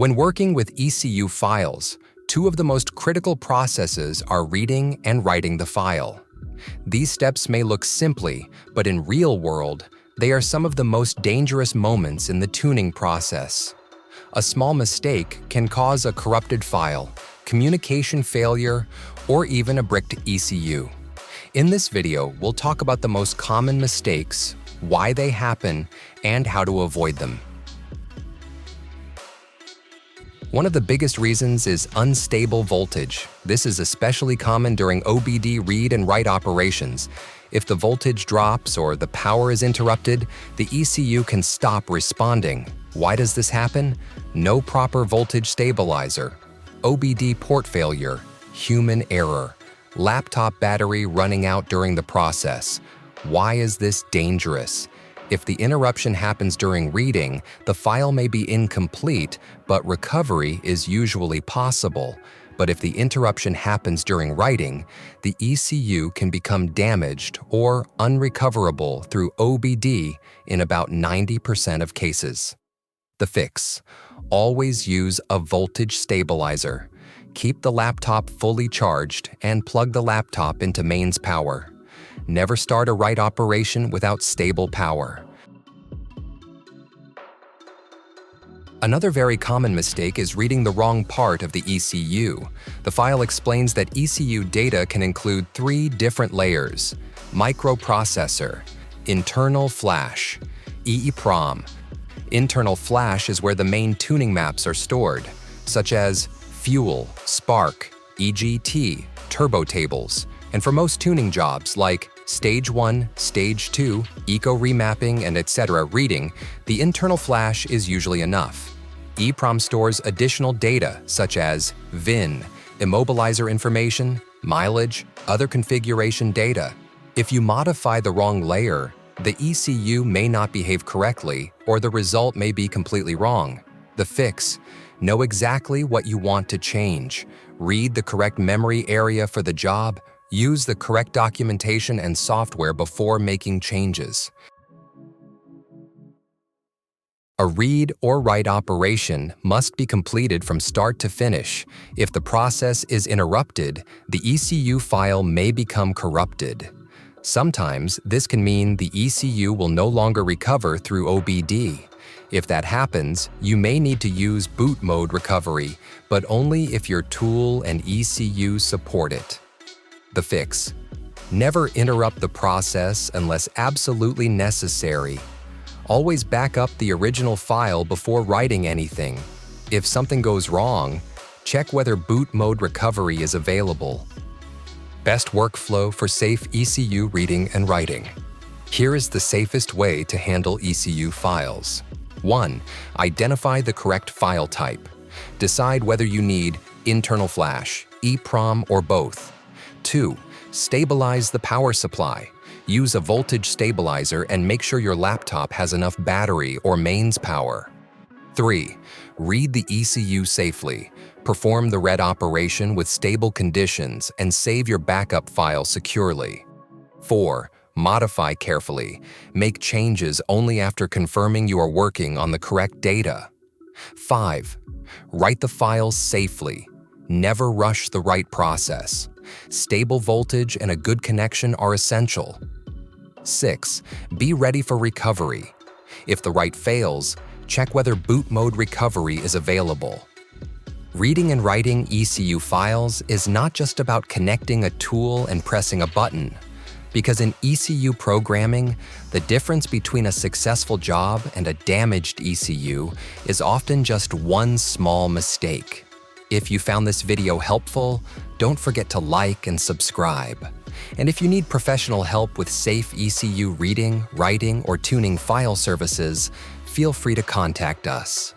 When working with ECU files, two of the most critical processes are reading and writing the file. These steps may look simply, but in real world, they are some of the most dangerous moments in the tuning process. A small mistake can cause a corrupted file, communication failure, or even a bricked ECU. In this video, we'll talk about the most common mistakes, why they happen, and how to avoid them. One of the biggest reasons is unstable voltage. This is especially common during OBD read and write operations. If the voltage drops or the power is interrupted, the ECU can stop responding. Why does this happen? No proper voltage stabilizer, OBD port failure, human error, laptop battery running out during the process. Why is this dangerous? If the interruption happens during reading, the file may be incomplete, but recovery is usually possible. But if the interruption happens during writing, the ECU can become damaged or unrecoverable through OBD in about 90% of cases. The fix: always use a voltage stabilizer. Keep the laptop fully charged and plug the laptop into mains power. Never start a write operation without stable power. Another very common mistake is reading the wrong part of the ECU. The file explains that ECU data can include 3 different layers: microprocessor, internal flash, EEPROM. Internal flash is where the main tuning maps are stored, such as fuel, spark, EGT, turbo tables. And for most tuning jobs like Stage 1, Stage 2, Eco remapping, and etc. reading, the internal flash is usually enough. EEPROM stores additional data such as VIN, immobilizer information, mileage, other configuration data. If you modify the wrong layer, the ECU may not behave correctly, or the result may be completely wrong. The fix: know exactly what you want to change. Read the correct memory area for the job. Use the correct documentation and software before making changes. A read or write operation must be completed from start to finish. If the process is interrupted, the ECU file may become corrupted. Sometimes this can mean the ECU will no longer recover through OBD. If that happens, you may need to use boot mode recovery, but only if your tool and ECU support it. The fix: never interrupt the process unless absolutely necessary. Always back up the original file before writing anything. If something goes wrong, check whether boot mode recovery is available. Best workflow for safe ECU reading and writing. Here is the safest way to handle ECU files. 1. Identify the correct file type. Decide whether you need internal flash, EEPROM, or both. 2. Stabilize the power supply. Use a voltage stabilizer and make sure your laptop has enough battery or mains power. 3. Read the ECU safely. Perform the read operation with stable conditions and save your backup file securely. 4. Modify carefully. Make changes only after confirming you are working on the correct data. 5. Write the files safely. Never rush the write process. Stable voltage and a good connection are essential. 6. Be ready for recovery. If the write fails, check whether boot mode recovery is available. Reading and writing ECU files is not just about connecting a tool and pressing a button, because in ECU programming, the difference between a successful job and a damaged ECU is often just one small mistake. If you found this video helpful, don't forget to like and subscribe. And if you need professional help with safe ECU reading, writing, or tuning file services, feel free to contact us.